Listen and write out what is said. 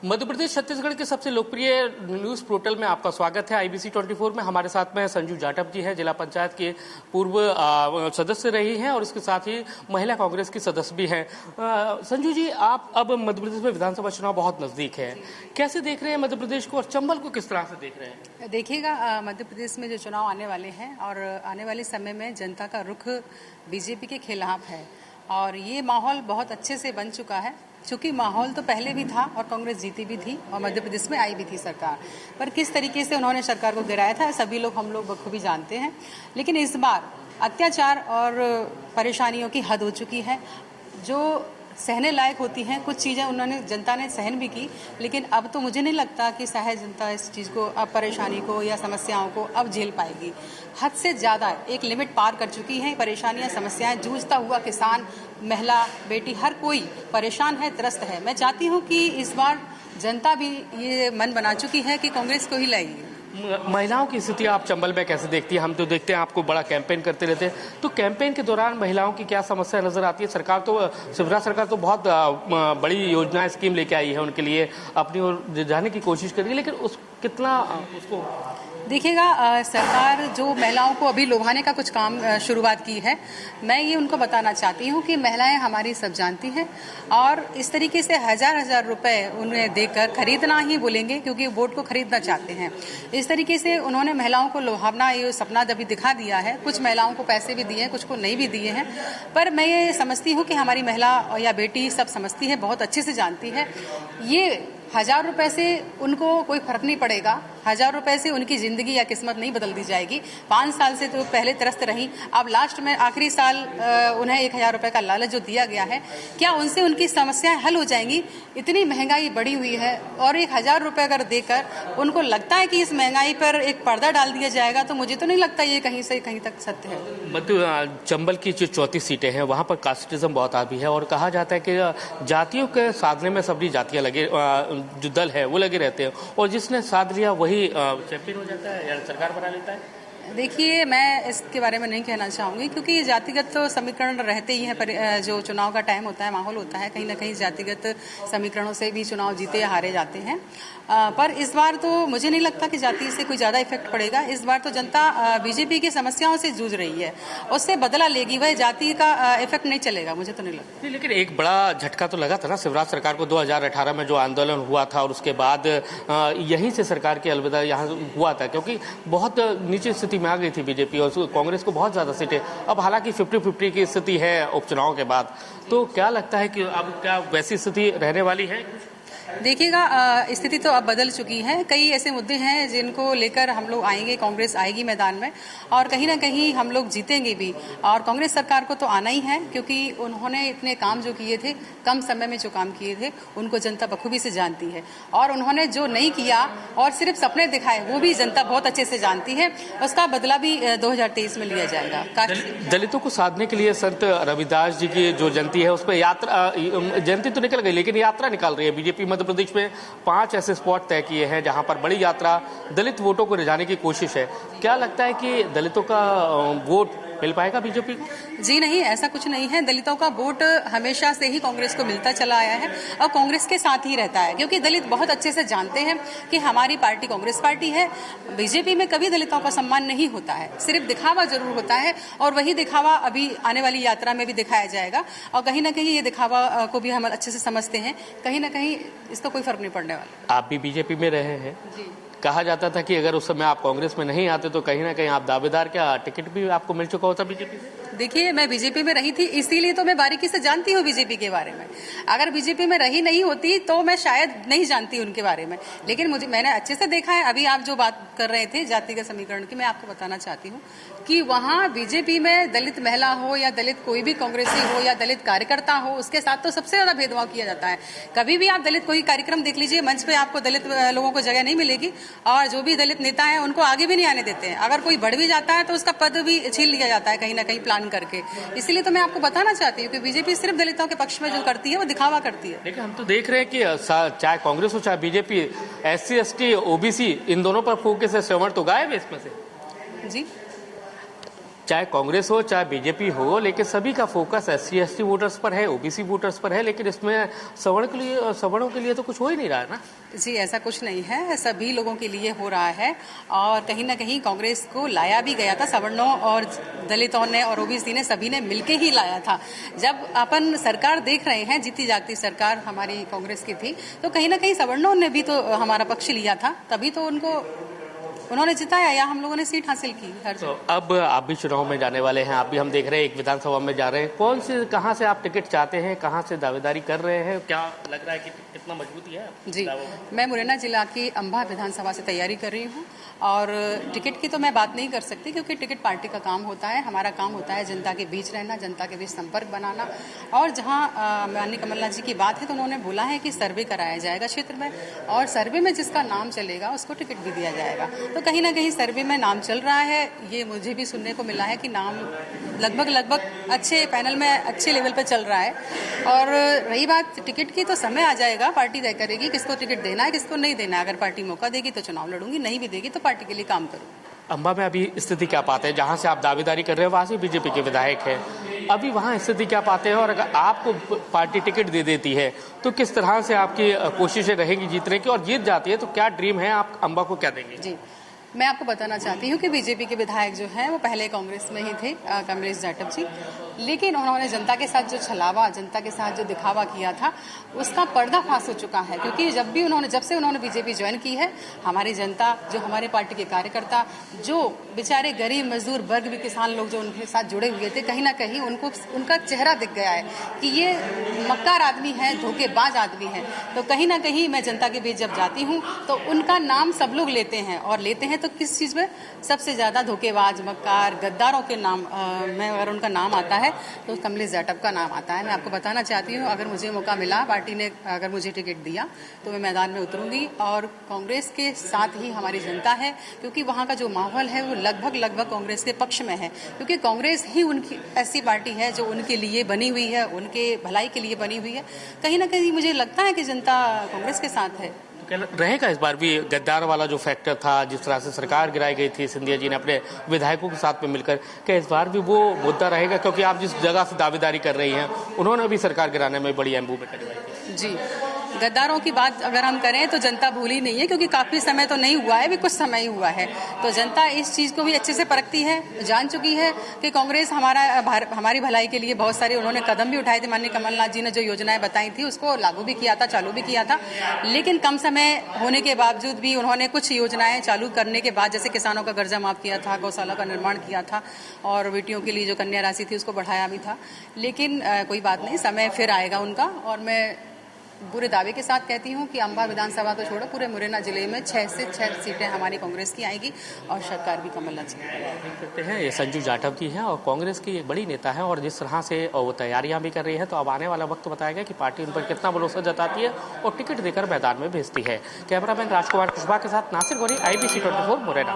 मध्य प्रदेश छत्तीसगढ़ के सबसे लोकप्रिय न्यूज पोर्टल में आपका स्वागत है। IBC 24 में हमारे साथ में संजू जाटव जी हैं, जिला पंचायत के पूर्व सदस्य रही हैं और इसके साथ ही महिला कांग्रेस की सदस्य भी हैं। संजू जी, आप अब मध्य प्रदेश में विधानसभा चुनाव बहुत नजदीक है, कैसे देख रहे हैं मध्य प्रदेश को और चंबल को किस तरह से देख रहे हैं? देखिएगा, मध्य प्रदेश में जो चुनाव आने वाले हैं और आने वाले समय में जनता का रुख बीजेपी के खिलाफ है और ये माहौल बहुत अच्छे से बन चुका है। चूंकि माहौल तो पहले भी था और कांग्रेस जीती भी थी और मध्य प्रदेश में आई भी थी सरकार, पर किस तरीके से उन्होंने सरकार को गिराया था सभी लोग हम लोग बखूबी जानते हैं। लेकिन इस बार अत्याचार और परेशानियों की हद हो चुकी है। जो सहने लायक होती हैं कुछ चीज़ें उन्होंने जनता ने सहन भी की, लेकिन अब तो मुझे नहीं लगता कि शायद जनता इस चीज़ को, अब परेशानी को या समस्याओं को अब झेल पाएगी। हद से ज़्यादा एक लिमिट पार कर चुकी है। परेशानियां, समस्याएं, जूझता हुआ किसान, महिला, बेटी, हर कोई परेशान है, त्रस्त है। मैं चाहती हूँ कि इस बार जनता भी ये मन बना चुकी है कि कांग्रेस को ही लाएगी। महिलाओं की स्थिति आप चंबल में कैसे देखती है? हम तो देखते हैं आपको बड़ा कैंपेन करते रहते हैं, तो कैंपेन के दौरान महिलाओं की क्या समस्या नजर आती है? सरकार तो, शिवराज सरकार तो बहुत बड़ी योजना स्कीम लेके आई है, उनके लिए अपनी ओर जाने की कोशिश कर रही है, लेकिन कितना उसको देखिएगा, सरकार जो महिलाओं को अभी लुभाने का कुछ काम शुरुआत की है, मैं ये उनको बताना चाहती हूँ कि महिलाएं हमारी सब जानती हैं और इस तरीके से हजार रुपए उन्हें देकर खरीदना ही बोलेंगे क्योंकि वोट को खरीदना चाहते हैं। इस तरीके से उन्होंने महिलाओं को लुभावना ये सपना अभी दिखा दिया है। कुछ महिलाओं को पैसे भी दिए हैं, कुछ को नहीं भी दिए हैं, पर मैं ये समझती हूँ कि हमारी महिला या बेटी सब समझती है, बहुत अच्छे से जानती है। ये 1000 रुपए से उनको कोई फर्क नहीं पड़ेगा। 1000 रुपए से उनकी जिंदगी या किस्मत नहीं बदल दी जाएगी। 5 साल से तो पहले त्रस्त रही, अब लास्ट में आखिरी साल उन्हें 1000 रुपए का लालच जो दिया गया है, क्या उनसे उनकी समस्याएं हल हो जाएंगी? इतनी महंगाई बढ़ी हुई है और 1000 रुपए अगर देकर उनको लगता है कि इस महंगाई पर एक पर्दा डाल दिया जाएगा, तो मुझे तो नहीं लगता ये कहीं से कहीं तक सत्य है। मध्य चंबल की जो 34 सीटें हैं वहां पर कास्टिज्म बहुत आती है और कहा जाता है कि जातियों के साधने में सभी जातियां लगे, जो दल है वो लगे रहते हैं और जिसने साथ लिया वही चैंपियन हो जाता है या सरकार बना लेता है। देखिए, मैं इसके बारे में नहीं कहना चाहूंगी क्योंकि ये जातिगत तो समीकरण रहते ही हैं। जो चुनाव का टाइम होता है, माहौल होता है, कहीं ना कहीं जातिगत समीकरणों से भी चुनाव जीते या हारे जाते हैं। पर इस बार तो मुझे नहीं लगता कि जाति से कोई ज्यादा इफेक्ट पड़ेगा। इस बार तो जनता बीजेपी की समस्याओं से जूझ रही है, उससे बदला लेगी। वह जाति का इफेक्ट नहीं चलेगा, मुझे तो नहीं लगता। लेकिन एक बड़ा झटका तो लगा था ना शिवराज सरकार को 2018 में, जो आंदोलन हुआ था और उसके बाद यहीं से सरकार की अलविदा यहाँ हुआ था, क्योंकि बहुत नीचे स्थिति में आ गई थी बीजेपी और कांग्रेस को बहुत ज्यादा सीटें। अब हालांकि 50-50 की स्थिति है उपचुनाव के बाद, तो क्या लगता है कि अब क्या वैसी स्थिति रहने वाली है? देखिएगा, स्थिति तो अब बदल चुकी है। कई ऐसे मुद्दे हैं जिनको लेकर हम लोग आएंगे, कांग्रेस आएगी मैदान में और कहीं ना कहीं हम लोग जीतेंगे भी। और कांग्रेस सरकार को तो आना ही है क्योंकि उन्होंने इतने काम जो किए थे, कम समय में जो काम किए थे, उनको जनता बखूबी से जानती है और उन्होंने जो नहीं किया और सिर्फ सपने दिखाए, वो भी जनता बहुत अच्छे से जानती है। उसका बदला भी 2023 में लिया जाएगा। दलितों को साधने के लिए संत रविदास जी की जो जयंती है उस पर यात्रा, जयंती तो निकल गई लेकिन यात्रा निकाल रही है बीजेपी। मध्य प्रदेश में 5 ऐसे स्पॉट तय किए हैं जहां पर बड़ी यात्रा दलित वोटों को रिझाने की कोशिश है। क्या लगता है कि दलितों का वोट मिल पाएगा बीजेपी को? जी नहीं, ऐसा कुछ नहीं है। दलितों का वोट हमेशा से ही कांग्रेस को मिलता चला आया है और कांग्रेस के साथ ही रहता है क्योंकि दलित बहुत अच्छे से जानते हैं कि हमारी पार्टी कांग्रेस पार्टी है। बीजेपी में कभी दलितों का सम्मान नहीं होता है, सिर्फ दिखावा जरूर होता है और वही दिखावा अभी आने वाली यात्रा में भी दिखाया जाएगा और कहीं ना कहीं ये दिखावा को भी हम अच्छे से समझते हैं। कहीं ना कहीं इसका कोई फर्क नहीं पड़ने वाला। आप भी बीजेपी में रहे हैं जी। कहा जाता था कि अगर उस समय आप कांग्रेस में नहीं आते तो कहीं ना कहीं आप दावेदार, क्या टिकट भी आपको मिल चुका होता बीजेपी से? देखिए, मैं बीजेपी में रही थी, इसीलिए तो मैं बारीकी से जानती हूँ बीजेपी के बारे में। अगर बीजेपी में रही नहीं होती तो मैं शायद नहीं जानती उनके बारे में, लेकिन मैंने अच्छे से देखा है। अभी आप जो बात कर रहे थे जातिगत समीकरण की, मैं आपको बताना चाहती हूँ कि वहाँ बीजेपी में दलित महिला हो या दलित कोई भी कांग्रेसी हो या दलित कार्यकर्ता हो, उसके साथ तो सबसे ज्यादा भेदभाव किया जाता है। कभी भी आप दलित कोई कार्यक्रम देख लीजिए, मंच पे आपको दलित लोगों को जगह नहीं मिलेगी और जो भी दलित नेता है उनको आगे भी नहीं आने देते हैं। अगर कोई बढ़ भी जाता है तो उसका पद भी छीन लिया जाता है कहीं ना कहीं प्लान करके। इसलिए तो मैं आपको बताना चाहती हूँ कि बीजेपी सिर्फ दलितों के पक्ष में जो करती है वो दिखावा करती है। देखिए, हम तो देख रहे हैं कि चाहे कांग्रेस हो चाहे बीजेपी, SC ST OBC इन दोनों पर फोकस है। श्रवण तो गायब है इसमें से। जी चाहे कांग्रेस हो चाहे बीजेपी हो, लेकिन सभी का फोकस SC ST वोटर्स पर है, OBC वोटर्स पर है, लेकिन इसमें सवर्णों के लिए तो कुछ हो ही नहीं रहा है ना। जी, ऐसा कुछ नहीं है, सभी लोगों के लिए हो रहा है और कहीं ना कहीं कांग्रेस को लाया भी गया था, सवर्णों और दलितों ने और OBC ने सभी ने मिलके ही लाया था। जब अपन सरकार देख रहे हैं, जीती जागती सरकार हमारी कांग्रेस की थी, तो कहीं ना कहीं सवर्णों ने भी तो हमारा पक्ष लिया था, तभी तो उन्होंने जिताया या हम लोगों ने सीट हासिल की हर तो अब आप भी चुनाव में जाने वाले हैं, आप भी हम देख रहे हैं एक विधानसभा में जा रहे हैं, कहाँ से आप टिकट चाहते हैं, कहाँ से दावेदारी कर रहे हैं, क्या लग रहा है कि कितना मजबूती है? जी, मैं मुरैना जिला की अंबा विधानसभा से तैयारी कर रही हूँ और टिकट की तो मैं बात नहीं कर सकती क्योंकि टिकट पार्टी का काम होता है, हमारा काम होता है जनता के बीच रहना, जनता के बीच संपर्क बनाना। और जहाँ माननीय कमलनाथ जी की बात है तो उन्होंने बोला है कि सर्वे कराया जाएगा क्षेत्र में और सर्वे में जिसका नाम चलेगा उसको टिकट भी दिया जाएगा। तो कहीं ना कहीं सर्वे में नाम चल रहा है, ये मुझे भी सुनने को मिला है कि नाम लगभग अच्छे पैनल में अच्छे लेवल पर चल रहा है। और रही बात टिकट की, तो समय आ जाएगा, पार्टी तय करेगी किसको टिकट देना है किसको नहीं देना है। अगर पार्टी मौका देगी तो चुनाव लड़ूंगी, नहीं भी देगी तो पार्टी के लिए काम करूँ। अंबा में अभी स्थिति क्या पाते हैं? जहां से आप दावेदारी कर रहे हैं वहां से बीजेपी के विधायक हैं, अभी वहां स्थिति क्या पाते हैं? और अगर आपको पार्टी टिकट दे देती है तो किस तरह से आपकी कोशिशें रहेंगी जीतने की, और जीत जाती है तो क्या ड्रीम है, आप अंबा को क्या देंगे? जी, मैं आपको बताना चाहती हूँ कि बीजेपी के विधायक जो हैं वो पहले कांग्रेस में ही थे, कमलेश जाटव जी, लेकिन उन्होंने जनता के साथ जो छलावा, जनता के साथ जो दिखावा किया था उसका पर्दाफाश हो चुका है। क्योंकि जब से उन्होंने बीजेपी ज्वाइन की है, हमारी जनता, जो हमारे पार्टी के कार्यकर्ता, जो बेचारे गरीब मजदूर वर्ग भी, किसान लोग जो उनके साथ जुड़े हुए थे, कहीं ना कहीं उनका चेहरा दिख गया है कि ये मक्कार आदमी है, धोखेबाज आदमी है। तो कहीं ना कहीं मैं जनता के बीच जब जाती हूँ तो उनका नाम सब लोग लेते हैं, और लेते हैं तो किस चीज में? सबसे ज्यादा धोखेबाज, मक्कार, गद्दारों के नाम में अगर उनका नाम आता है तो कमलेश जाटव का नाम आता है। मैं आपको बताना चाहती हूँ, अगर मुझे मौका मिला, पार्टी ने अगर मुझे टिकट दिया तो मैं मैदान में उतरूंगी और कांग्रेस के साथ ही हमारी जनता है, क्योंकि वहाँ का जो माहौल है वो लगभग कांग्रेस के पक्ष में है। क्योंकि कांग्रेस ही उनकी ऐसी पार्टी है जो उनके लिए बनी हुई है, उनके भलाई के लिए बनी हुई है। कहीं ना कहीं मुझे लगता है कि जनता कांग्रेस के साथ है। रहेगा इस बार भी गद्दार वाला जो फैक्टर था, जिस तरह से सरकार गिराई गई थी सिंधिया जी ने अपने विधायकों के साथ में मिलकर, क्या इस बार भी वो मुद्दा रहेगा? क्योंकि आप जिस जगह से दावेदारी कर रही हैं उन्होंने भी सरकार गिराने में बड़ी भूमिका निभाई थी। जी, गद्दारों की बात अगर हम करें तो जनता भूली नहीं है, क्योंकि काफी समय तो नहीं हुआ है, अभी कुछ समय ही हुआ है। तो जनता इस चीज को भी अच्छे से परखती है, जान चुकी है कि कांग्रेस हमारी भलाई के लिए बहुत सारे उन्होंने कदम भी उठाए थे। माननीय कमलनाथ जी ने जो योजनाएं बताई थी उसको लागू भी किया था, चालू भी किया था, लेकिन कम समय होने के बावजूद भी उन्होंने कुछ योजनाएं चालू करने के बाद, जैसे किसानों का कर्जा माफ किया था, गौशाला का निर्माण किया था और बेटियों के लिए जो कन्या राशि थी उसको बढ़ाया भी था। लेकिन कोई बात नहीं, समय फिर आएगा उनका। और मैं पूरे दावे के साथ कहती हूँ कि अंबा विधानसभा तो छोड़ो, पूरे मुरैना जिले में 6 से 6 सीटें हमारी कांग्रेस की आएगी और सरकार भी कमलनाथ जी करते हैं। ये संजू जाटव जी हैं और कांग्रेस की एक बड़ी नेता है, और जिस तरह से वो तैयारियां भी कर रही है, तो अब आने वाला वक्त बताएगा कि पार्टी उन पर कितना भरोसा जताती है और टिकट देकर मैदान में भेजती है। कैमरामैन राजकुमार कुशवाहा के साथ नासिर गोरी, IBC 24 मुरैना।